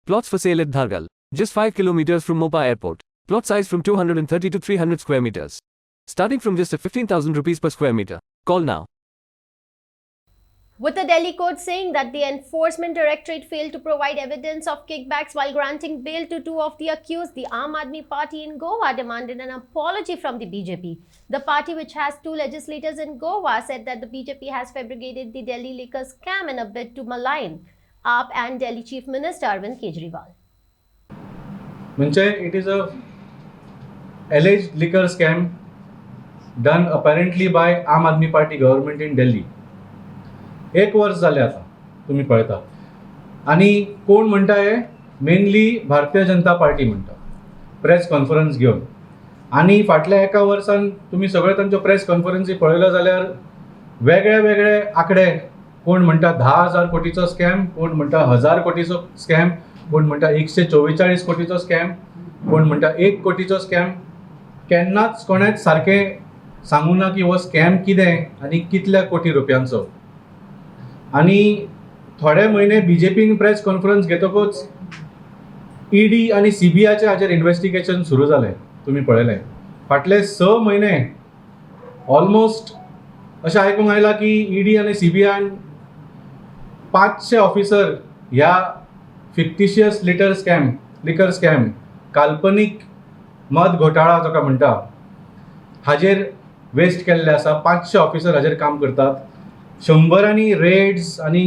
Plots for sale at Dhargal, just 5 kilometers from Mopa Airport. Plot size from 230 to 300 square meters. Starting from just 15,000 rupees per square meter. Call now. With the Delhi court saying that the Enforcement Directorate failed to provide evidence of kickbacks while granting bail to two of the accused, the Aam Aadmi Party in Goa demanded an apology from the BJP. The party, which has two legislators in Goa, said that the BJP has fabricated the Delhi liquor scam in a bid to malign AAP and Delhi Chief Minister Arvind Kejriwal. It is a alleged liquor scam done apparently by Aam Aadmi Party government in Delhi. 1 वर्ष जाले आता तुम्ही पळयता आणि कोण म्हणटा हे mainly भारतीय जनता पार्टी म्हणटा प्रेस कॉन्फरन्स घेवन आणि फाटल्या 1 वर्सान तुम्ही सगळे तांच्यो प्रेस कॉन्फरन्सी पळयल्यो जाल्यार वेगळे वेगळे आकडे कोण म्हणटा 10,000 कोटीचो स्कॅम, कोण म्हणटा 1000 कोटीचो स्कॅम, कोण म्हणटा 144 कोटीचो स्कॅम, कोण म्हणटा 1 कोटीचो स्कॅम. केन्नाच कोणेच सारकें सांगूं ना की हो स्कॅम कितें आनी कितल्या कोटी रुपयांचो. आणि थोडे महिने बीजेपीन प्रेस कॉन्फरन्स घेतकूच ईडी आणि सीबीआयचे हाचेर इन्व्हेस्टिगेशन सुरू जालें. तुम्ही पळयलें फाटले 6 महिने ऑलमोस्ट अशें आयकूंक आयलां की ईडी आणि सीबीआयन 500 ऑफिसर ह्या फिक्टिशियस लिकर स्कॅम काल्पनीक मध घोटाळा जाका म्हणटा हाजेर वेस्ट केल्ले आसा. 500 ऑफिसर हाजेर काम करतात. 100 रेड्स आणि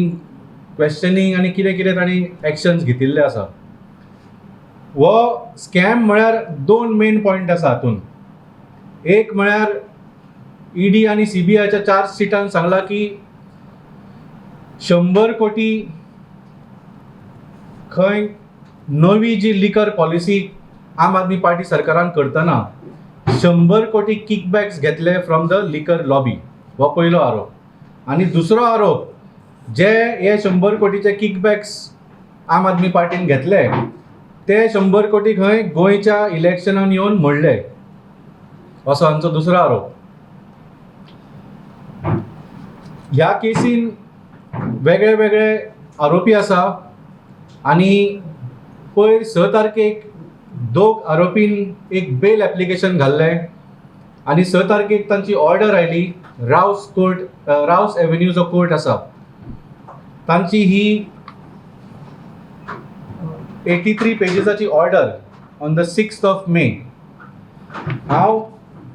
क्वेश्चनिंग आणि कितें कितें तांणी एक्शन्स घेतिल्ले आसा. हो स्कॅम म्हळ्यार 2 मेन पॉयंट आसा हातून. एक म्हळ्यार ईडी आणि सीबीआयच्या चार्जशिटान सांगला की 100 कोटी खंय नवी जी लिकर पॉलिसी आम आदमी पार्टी सरकारान करतना 100 कोटी किकबॅक्स घेतले फ्रॉम द लिकर लॉबी. हो पयलो आरोप. आणि दुसरो आरोप जे हे 100 कोटीचे किकबॅक्स आम आदमी पार्टीन घेतले ते 100 कोटी खंय गोंयच्या इलेक्शनान येवन मोडले असो हांचो दुसरो आरोप. ह्या केसीन वेगळे वेगळे आरोपी आसा आणि पयर 6 तारखेक 2 आरोपीन एक बेल एप्लिकेशन घाल्लें आणि 6 तारखेक तांची ऑर्डर आयली. रावस एव्हेन्यू जो कोर्ट आसा तांची ही 83 पेजीसाची ऑर्डर ऑन द 6 मे. हांव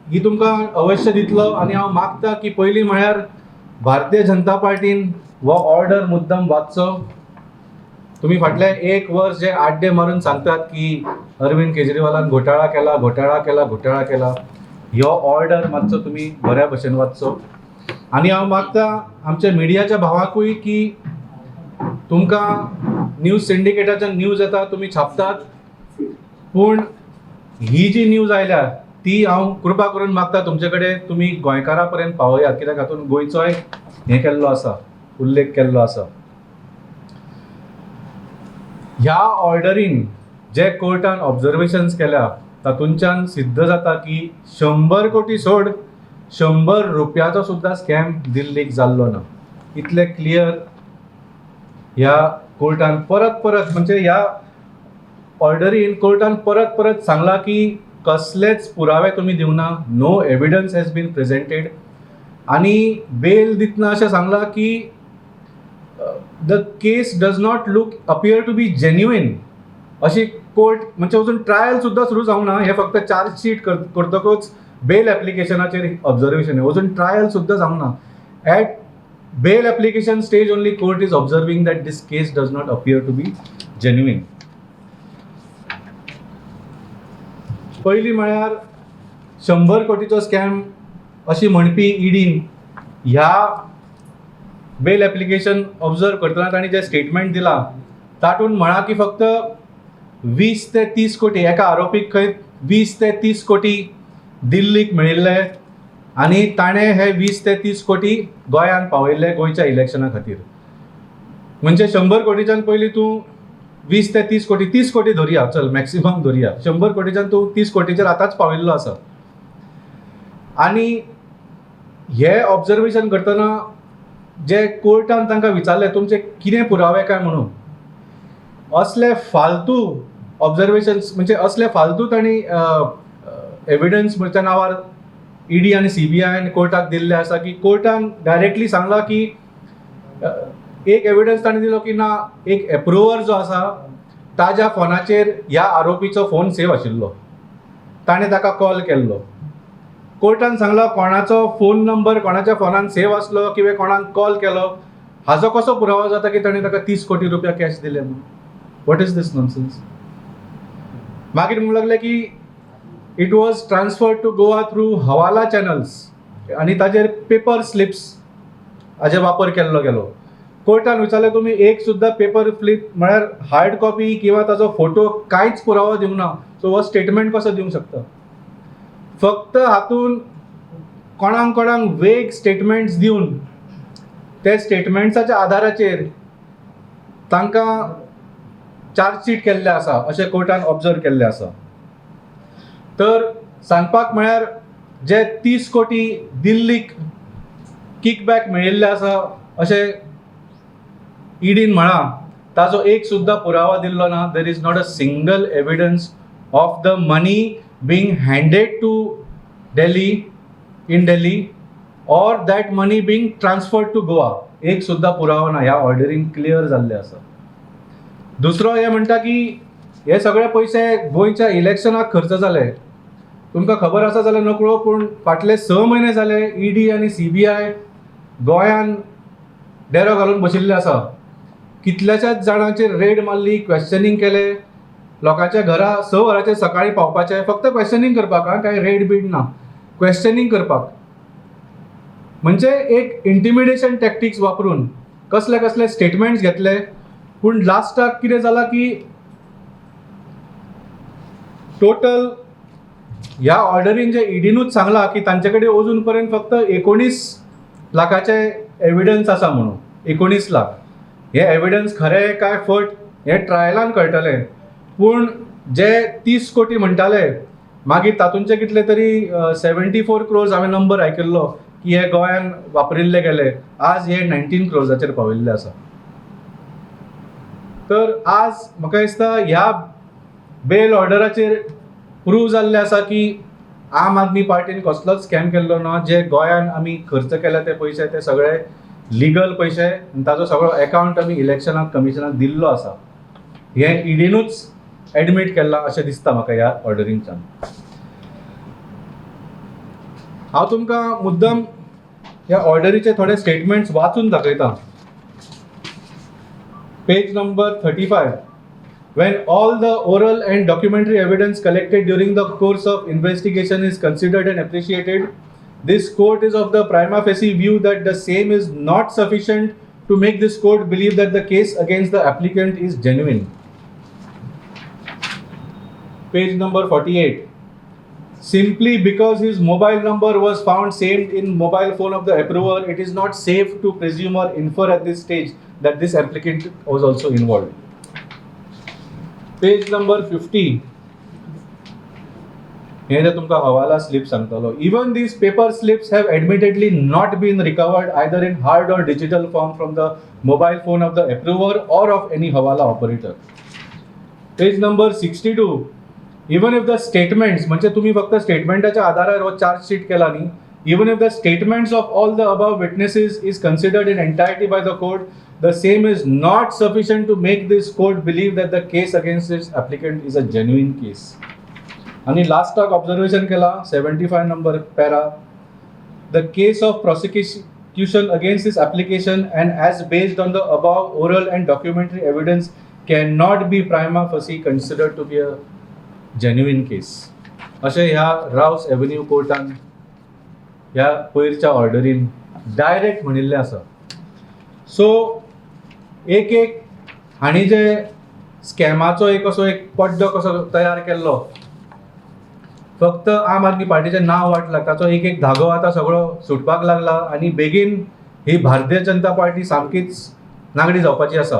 ही तुमकां अवश्य दितलो आणि हांव मागता की पयलीं म्हळ्यार भारतीय जनता पार्टीन हो ऑर्डर मुद्दम वाचचो. तुम्ही फाटले 1 वर्स जे आड्डे मारून सांगतात की अरविंद केजरीवालान घोटाळा केला ह्यो ऑर्डर मातसो तुम्ही बऱ्या भशेन वाचचो. आणि हांव मागता आमच्या मिडियाच्या भावाकूय की तुमकां न्यूज सिंडिकेटाच्या न्यूज येता तुमी छापतात पूण ही जी न्यूज आयल्या ती हांव कृपा करून मागता तुमचे कडेन तुमी गोंयकारां पर्यंत पावयात कित्याक हातून गोंयचोय हें केल्लो आसा, उल्लेख केल्लो आसा. ह्या ऑर्डरीन जे कोर्टान ऑब्जर्वेशन्स केल्या तातूंच्यान सिद्ध जाता की 100 कोटी सोड 100 रुपयाचो सुद्धा स्कॅम दिल्लीक जाल्लो ना. इतले क्लियर ह्या कोर्टान परत म्हणजे ह्या ऑर्डरीन कोर्टान परत सांगला की कसलेच पुरावे तुम्ही दिवना, no evidence has been presented. आणि बेल दितना अशें सांगला की the case does not appear to be genuine. अशी कोर्ट म्हणजे अजून ट्रायल सुद्धा सुरू जावंक ना. हे फक्त चार्जशीट करतकूच बेल एप्लिकेशनाचेर ऑब्जर्वेशन अजून ट्रायल सुद्धा जावंक ना. At bail application stage only court is observing that this case does not appear to be genuine. पयलीं म्हळ्यार 100 कोटीचो स्कॅम अशी म्हणपी ईडीन ह्या बेल एप्लिकेशन ऑब्जर्व करतना तांणी जे स्टेटमेंट दिला तातूंत म्हणा की फक्त 20 ते 30 कोटी एका आरोपीक खंय 20 ते 30 कोटी दिल्लीक मेळिल्ले आणि ताणें हे 20 ते 30 कोटी गोंयांत पावयल्ले गोंयच्या इलेक्शना खातीर. म्हणजे 100 कोटीच्यान पयलीं तूं 20 ते 30 कोटी 30 कोटी धरया, चल मॅक्सिमम धरया. 100 कोटीच्यान तूं 30 कोटीचेर आतांच पावयल्लो आसा. आणि हे ऑब्जर्वेशन करतना जे कोर्टान तांकां विचारले तुमचे कितें पुरावे काय म्हणून असले फालतू ऑब्झर्वेशन्स म्हणजे असले फालतू तांणी एविडन्स म्हज्या नांवार ईडी आनी CBI कोर्टाक दिल्ले आसा की कोर्टान डायरेक्टली सांगला की एक एविडन्स ताणें दिलो की ना एक एप्रुवर जो आसा ताज्या फोनाचेर ह्या आरोपीचो फोन सेव आशिल्लो, ताणें ताका कॉल केल्लो. कोर्टान सांगलो कोणाचो फोन नंबर कोणाच्या फोनान सेव आसलो किंवा कोणाक कॉल केलो हाजो कसो पुरावो जाता की ताणें ताका 30 कोटी रुपया कॅश दिले म्हणून. What is this nonsense. मागीर म्हणूंक लागले की it was transferred to Goa through hawala channels आनी ताजेर पेपर स्लिप्स हाजे वापर केल्लो गेलो. कोर्टान विचारलें तुमी एक सुद्दां पेपर स्लिप म्हळ्यार हार्ड कॉपी किंवा ताजो फोटो कांयच पुरावो दिवंक ना, सो हो स्टेटमेंट कसो दिवंक शकता. फक्त हातून कोणाक वेग स्टेटमेंट्स दिवन ते स्टेटमेंट्साच्या आधाराचेर तांकां चार्जशीट केल्ले आसा अशें कोर्टान ऑब्जर्व केल्लें आसा. तर सांगपाक म्हळ्यार जे 30 कोटी दिल्लीक किकबॅक मेळिल्ले आसा अशें ईडीन म्हळां ताजो एक सुद्दां पुरावो दिल्लो ना. There is not a single evidence of the money being handed to Delhi in Delhi or that money being transferred to Goa. एक सुद्दां पुरावो ना. ह्या ऑर्डरीन क्लियर जाल्ले आसा. दुसरो हे म्हणटा की हे सगळे पयशे गोंयच्या इलेक्शनाक खर्च जाले. तुमकां खबर आसा जाल्यार नकळो पूण फाटले 6 म्हयने जाले ईडी आनी CBI गोंयान डेरो घालून बशिल्ले आसा. कितल्याशाच जाणांचेर रेड मारली, क्वेश्चनिंग केले, लोकांच्या घरा 6 वरांचेर सकाळी पावपाचें, फक्त क्वेश्चनिंग करपाक, कांय रेड बीड ना, क्वेश्चनिंग करपाक. म्हणजे एक इंटिमिडेशन टॅक्टिक्स वापरून कसले कसले स्टेटमेंट्स घेतले. पूण लास्टाक कितें जालां की टोटल ह्या ऑर्डरीन जे ईडीनूच सांगलां की तांचे कडेन अजून पर्यंत फक्त 19 लाखाचे एविडन्स आसा म्हणून. 19 लाख. हे एविडन्स खरे काय फट हे ट्रायलान कळटलें. पूण जे 30 कोटी म्हणटाले मागीर तातूंचे कितले तरी 74 crores हांवें नंबर आयकिल्लो की हे गोंयान वापरिल्ले गेले. आज हे 19 crores पाविल्ले आसा. तर आज म्हाका दिसता ह्या बेल ऑर्डराचेर प्रूव जाल्लें आसा की आम आदमी पार्टीन कसलोच स्कॅम केल्लो ना. जे गोंयान आमी खर्च केले ते पयशे ते सगळे लिगल पयशे आनी ताजो सगळो अकावंट आमी इलेक्शनाक कमिशनाक दिल्लो आसा. हे ईडीनूच एडमीट केला अशें दिसता म्हाका ह्या ऑर्डरींच्यान. हांव तुमकां मुद्दम ह्या ऑर्डरीचे थोडे स्टेटमेंट्स वाचून दाखयता. Page number 35. When all the oral and documentary evidence collected during the course of investigation is considered and appreciated, this court is of the prima facie view that the same is not sufficient to make this court believe that the case against the applicant is genuine. Page number 48. Simply because his mobile number was found saved in mobile phone of the approver, it is not safe to presume or infer at this stage that this applicant was also involved. Page number 50. Here तुमका हवाला slip सांगतलो. Even these paper slips have admittedly not been recovered either in hard or digital form from the mobile phone of the approver or of any hawala operator. Page number 62. Even if the statements, म्हणजे तुम्ही फक्त स्टेटमेंटाच्या आधारावर हो charge sheet केला न्ही, even if the statements of all the above witnesses is considered in entirety by the court, the same is not sufficient to make this court believe that the case against this applicant is a genuine case. आणि लास्टाक observation केला 75 number para. The case of prosecution against this application and as based on the above oral and documentary evidence cannot be prima facie considered to be a genuine case. अशें ह्या रावस avenue कोर्टान ह्या पयरच्या ऑर्डरीन direct म्हणिल्लें आसा. So एक हांणी जे स्कॅमाचो एक असो एक पड्डो कसो तयार केल्लो, फक्त आम आदमी पार्टीचें नांव वाटलां, ताचो एक धागो आतां सगळो सुटपाक लागला आनी बेगीन ही भारतीय जनता पार्टी सामकीच नागडी जावपाची आसा.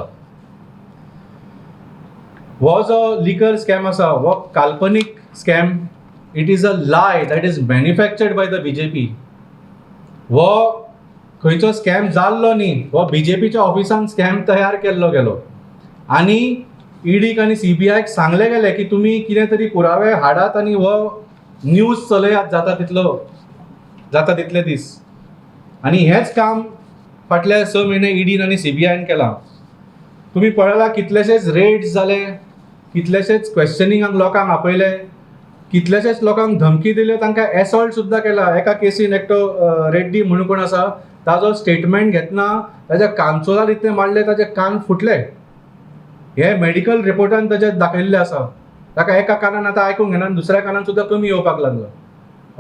हो जो लिकर स्कॅम आसा हो काल्पनीक scam. It is a lie that is manufactured by the BJP. हो खंयचो स्कॅम जाल्लो न्ही, हो BJPच्या ऑफिसान स्कॅम तयार केल्लो गेलो. आनी ईडीक आनी सीबीआयक सांगले गेले की तुमी कितें तरी पुरावे हाडात आनी हो न्यूज चलयात जाता तितले दीस. आनी हेंच काम फाटले 6 म्हयने ईडीन आनी सीबीआयन केलां. तुमी पळयलां कितलेशेच रेड्स जाले, कितलेशेच क्वेश्चनिंगाक लोकांक आपयले, कितलेशेच लोकांक धमकी दिल्यो, तांकां एसॉल्ट सुद्दां केला. एका केसीन एकटो रेड्डी म्हणून कोण आसा ताजो स्टेटमेंट घेतना ताच्या कांचोलार इतले मारले ताचे कान फुटले. हे मेडिकल रिपोर्टान ताचे दाखयल्ले आसा. ताका एका कानान आतां आयकूंक येना, दुसऱ्या कानान सुद्दां कमी येवपाक लागलो.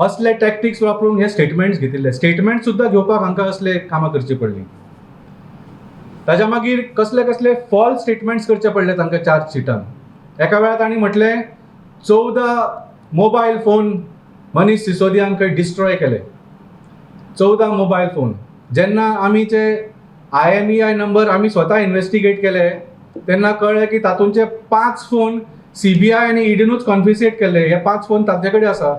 असले टॅक्टिक्स वापरून हे स्टेटमेंट्स घेतिल्ले. स्टेटमेंट सुद्दां घेवपाक हांकां असले कामां करची पडली. ताच्या मागीर कसले कसले फॉल्स स्टेटमेंट्स करचे पडले तांकां चार्जशिटान. एका वेळार तांणी म्हटलें 14 मोबायल फोन मनीस सिसोदियान खंय डिस्ट्रॉय केले. 14 मोबायल फोन. जेन्ना आमीचे IMEI नंबर आमी स्वता इन्व्हेस्टिगेट केले तेन्ना कळ्ळें की तातूंतचे 5 फोन सीबीआय आनी ईडीनूच कॉन्फिस्केट केले. हे 5 फोन तांचे कडेन आसा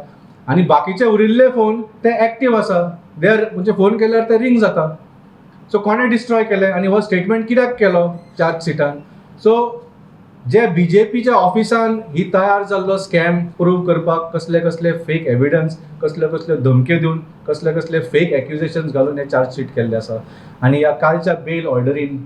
आनी बाकीचे उरिल्ले फोन ते एक्टीव आसा. म्हणजे फोन केल्यार ते रिंग जाता. सो कोणें डिस्ट्रॉय केले आनी हो स्टेटमेंट कित्याक केलो चार्जशिटान. सो जे बीजेपीच्या ऑफिसान ही तयार जाल्लो स्कॅम प्रूव करपाक कसले कसले फेक एविडन्स, कसले कसले धमक्यो दिवन, कसले कसले फेक एक्युजेशन्स घालून हे चार्जशीट केल्ले आसा. आनी ह्या कालच्या बेल ऑर्डरीन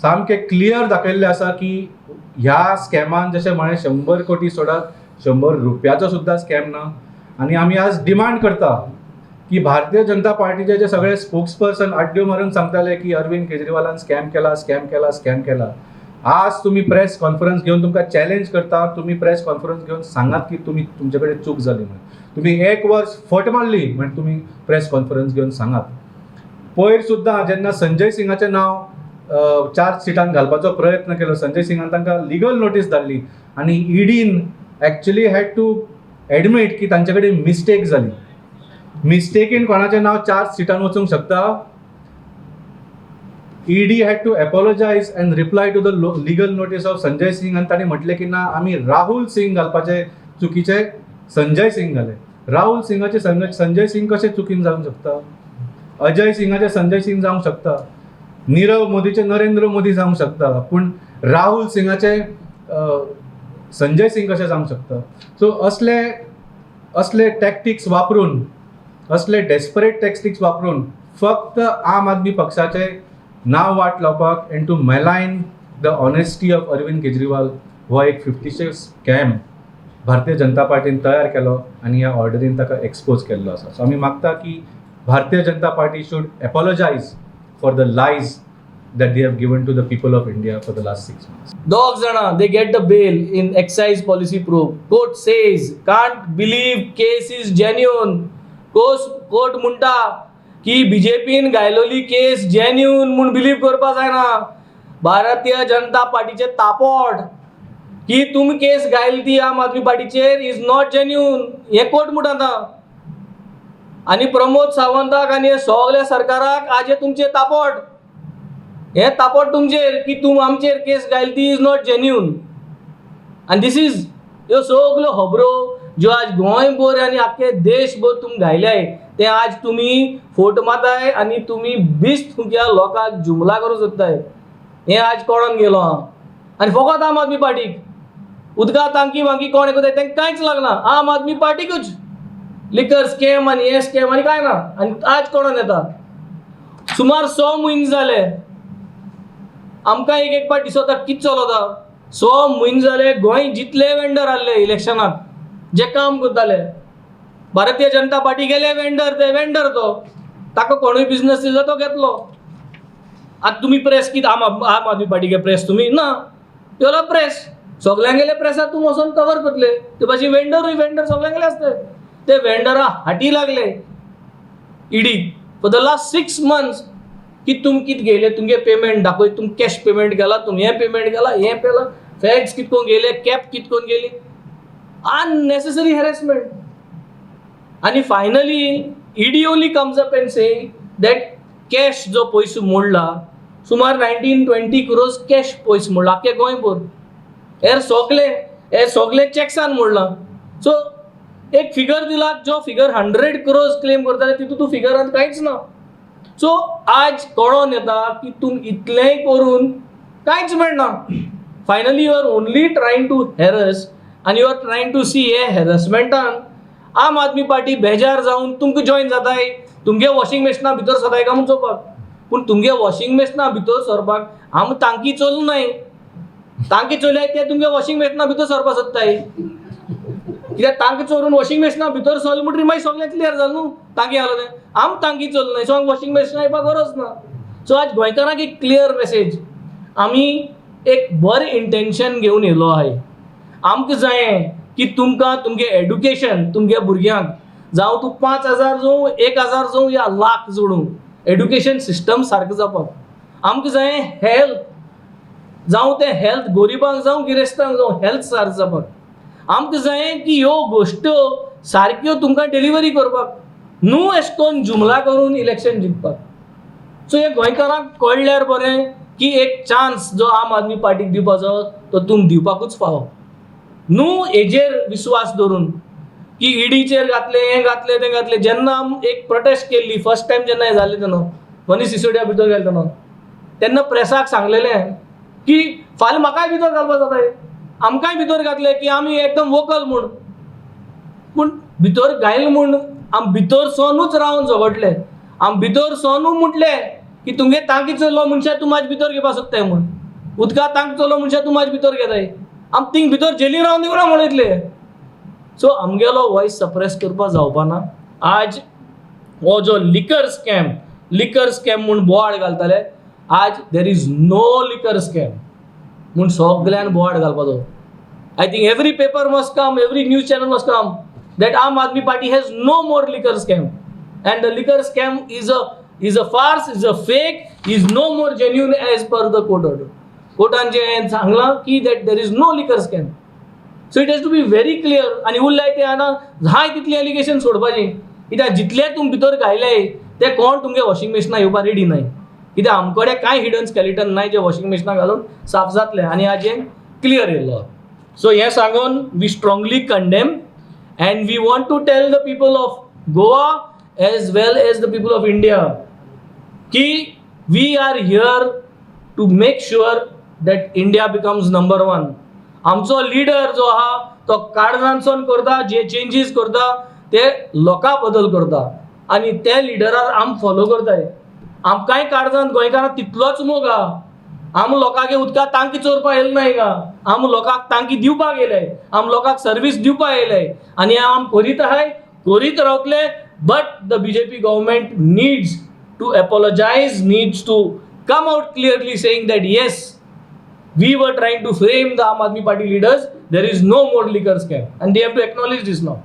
सामकें क्लियर दाखयल्लें आसा की ह्या स्कॅमान जशें म्हळें 100 कोटी सोडात, 100 रुपयाचो सुद्दां स्कॅम ना. आनी आमी आज डिमांड करता की भारतीय जनता पार्टीचे जे सगळे स्पोक्सपर्सन आड्ड्यो मारून सांगताले की अरविंद केजरीवालान स्कॅम केला. आज तुम्ही प्रेस कॉन्फरन्स घेवन तुमकां चॅलेंज करता. तुम्ही प्रेस कॉन्फरन्स घेवन सांगात की तुमचे कडेन चूक जाली म्हणून. तुम्ही 1 वर्स फट मारली म्हणजे तुम्ही प्रेस कॉन्फरन्स घेवन सांगात. पयर सुद्दां जेन्ना संजय सिंगाचें नांव चार्जशिटान घालपाचो प्रयत्न केलो, संजय सिंगान तांकां लिगल नोटीस धाडली आनी ईडीन एक्चुअली हॅड टू एडमीट की तांचे कडेन मिस्टेक जाली. मिस्टेकीन कोणाचें नांव चार्जशिटान वचूंक शकता. ED had to apologize and reply to the legal notice of Sanjay Singh. आनी ताणें म्हटलें की ना आमी राहुल सिंग घालपाचे चुकीचे संजय सिंग घाले. राहुल सिंगाचे संजय सिंग कशें चुकीन जावंक शकता. अजय सिंगाचे संजय सिंग जावंक शकता. नीरव मोदीचे नरेंद्र मोदी जावंक शकता. पूण राहुल सिंगाचे संजय सिंग कशें जावंक शकता. सो असले टॅक्टिक्स वापरून, असले डेस्परेट टॅक्टिक्स वापरून फक्त आम आदमी पक्षाचे नाव वाट लावपाक and to malign the honesty of Arvind Kejriwal हो एक 50शे स्कॅम भारतीय जनता पार्टीन तयार केलो आनी ह्या ऑर्डरीन ताका एक्सपोज केल्लो आसा. सो आमी मागता की Bharatiya Janata party should apologise for the lies that they have given to the people of India for the last 6 months. Dogs they get the bail in excise policy probe. Court says can't believe case is genuine. Court म्हणटा की बीजेपीन गायलोली केस genuine म्हणून believe करपा जायना. भारतीय जनता पार्टीचे तापोट की तुम्ही केस गायली ती आम आदमी पार्टीचेर इज नॉट जेन्युइन हे कोर्ट म्हणटा. आणि प्रमोद सावंताक आणि हे सगळ्या सरकाराक आज तुमचे तापोट हे तापोट तुमचेर की तुम आमचेर केस गायली ती इज नॉट जेन्युइन. आणि दिस इज ह्यो सगळ्यो खबरो ज्यो आज गोंयभर आनी आख्खे देशभर तुमी गायल्याय ते आज तुम्ही फोट माताय आणि तुम्ही बिस्त तुमच्या लोकांक जुमला करू सोदताय. हे आज कळून गेलो आणि फकत आम आदमी पार्टीक उदका तांकी वांकी कोण करता तेंकां कांयच लागना. आम आदमी पार्टीकूच लिकर स्कॅम आनी हे स्कॅम आनी कांय ना. आनी आज कळून येता सुमार 100 म्हयने जाले आमकां एक पार्ट दिसता कितें चलता. 100 म्हयने जाले गोंय जितले वेंडर आहले इलेक्शनाक जे काम करताले भारतीय जनता पार्टी गेले वेंडर ते वेंडर तो ताका कोणूय बिझनेस दिलो तो घेतलो. आतां तुमी प्रेस कितें आम आदमी पार्टी गे प्रेस तुमी ना त्यो प्रेस सगळ्यांक गेले प्रेसार तुमी वचून कवर करतले. ते भाशेन वेंडर सगळ्यांक गेले आसता. ते वेंडरा हाटी लागले ED for the last 6 months की तुम कितें गेले तुमगे पेमेंट दाखय तुम कॅश पेमेंट केला तुम हे पेमेंट केला हे पेला फॅक्स कितकोन गेले कॅप कितकोन गेली अननेसेसरी हॅरेसमेंट. आणि finally ED only comes up end say that cash जो पयसो मोडला सुमार 19-20 crores कॅश पयसो मोडला आख्खे गोंयभर. हे सगळे चॅक्सान मोडला. सो एक फिगर दिला जो फिगर 100 crores क्लेम करताले तितून तू फिगरांत कांयच ना. सो आज कळोन येता की तुम इतलेंय करून कांयच मेळना. Finally you are only trying to harass आनी you are trying to see हे हॅरसमेंटान आम आदमी पार्टी बेजार जावन तुमकां जॉईन जाताय. तुमगे वॉशिंग मशिना भितर सदाय काय म्हूण चोवपाक. पूण तुमगे वॉशिंग मशिना भितर सरपाक आम तांकी चोल नाय. तांकी चोल्याय ते तुमगे वॉशिंग मशिना भितर सरपाक सोदताय. कित्याक तांकां चोरून वॉशिंग मशिना भितर सरले म्हणटरी मागीर सगळें क्लियर जालें न्हू. तांकी आहलो तें आम तांकी चोल नाय, सो आमकां वॉशिंग मशिना येवपाक गरज ना. सो आज गोंयकारांक एक क्लियर मेसेज. आमी एक बरें इंटेंशन घेवन येयलो आहाय. आमकां जायें की तुमकां तुमगे एड्युकेशन तुमगे भुरग्यांक जावं तूं 5,000 जावं 1,000 जावं या लाख जोडूं एड्युकेशन सिस्टम सारकें जावपाक. आमकां जायें हेल्थ जावं तें हेल्थ गरिबांक जावं गिरेस्तांक जावं हेल्थ सारकें जावपाक. आमकां जायें की ह्यो गोश्ट्यो सारक्यो तुमकां डिलिव्हरी करपाक, न्हू अशें करून जुमला करून इलेक्शन जिखपाक. सो हे गोंयकारांक कळल्यार बरें की एक चान्स जो आम आदमी पार्टीक दिवपाचो तो तुम दिवपाकूच फावो. न्हू हेजेर विश्वास दवरून की ईडीचेर घातले हें घातले तें घातले. जेन्ना एक प्रोटेस्ट केल्ली फर्स्ट टायम जेन्ना हें जालें तेन्ना मनीस सिसोदिया भितर गेले तेन्ना प्रेसाक सांगलेलें की फाल्यां म्हाकाय भितर घालपाक जाताय. आमकांय भितर घातले की आमी एकदम वोकल म्हूण. पूण भितर घायल म्हूण आम भितर सोनूच रावन झगडले. आम भितर सोनू म्हटलें की तुमगे तांकी चलो मनशां तूं म्हाजे भितर घेवपाक सोदताय म्हूण. उदका तांक चलो मनशां तूं म्हाजे भितर घेताय. आम थिंग भितर जेलीन रावन दिवना म्हणितले. सो आमगेलो वॉयस सप्रेस करपाक जावपाना. आज हो जो लिकर स्कॅम म्हूण बोवाळ घालताले, आज देर इज नो लिकर स्कॅम म्हूण सगळ्यान बोवाळ घालपाचो. I think every paper must come, every news channel must come that Aam Aadmi Party has no more liquor scam, and the liquor scam is a farce, is a fake, is no more genuine as per the court order. कोर्टान जें सांगलां की that there is no liquor scam. So it has to be very clear. आनी उरलाय ते आना जाय तितली allegation सोडपाचें. कित्याक जितले तुम भितर घायले ते कोण तुमगे वॉशिंग मशिना येवपाक रेडी नाय. कित्याक आमकडे कांय हिडन स्केलेटन नाय जे वॉशिंग मशिना घालून साफ जातले आनी आज क्लियर येयलो. सो हें सांगून we strongly condemn. And we want to tell the people of Goa as well as the people of India ki we are here to make sure that India becomes number one. आमचो leader जो आहा तो काळजांतसून करता, जे changes करता ते लोकां बदल करता आनी त्या लिडरार आम फॉलो करताय. आमकांय काळजांत गोंयकारांक तितलोच मोग आहा. आम लोकांक उदका टांकी चोरपाक येयले नाय का. आम लोकांक टांकी दिवपाक येयले, आम लोकांक सर्वीस दिवपाक येयले आनी आम करीत आहाय, करीत रावतले. But the BJP government needs to apologize, needs to come out clearly saying that yes, we were trying to frame the Aam Aadmi Party leaders. There is no more liquor scam and they have to acknowledge this now.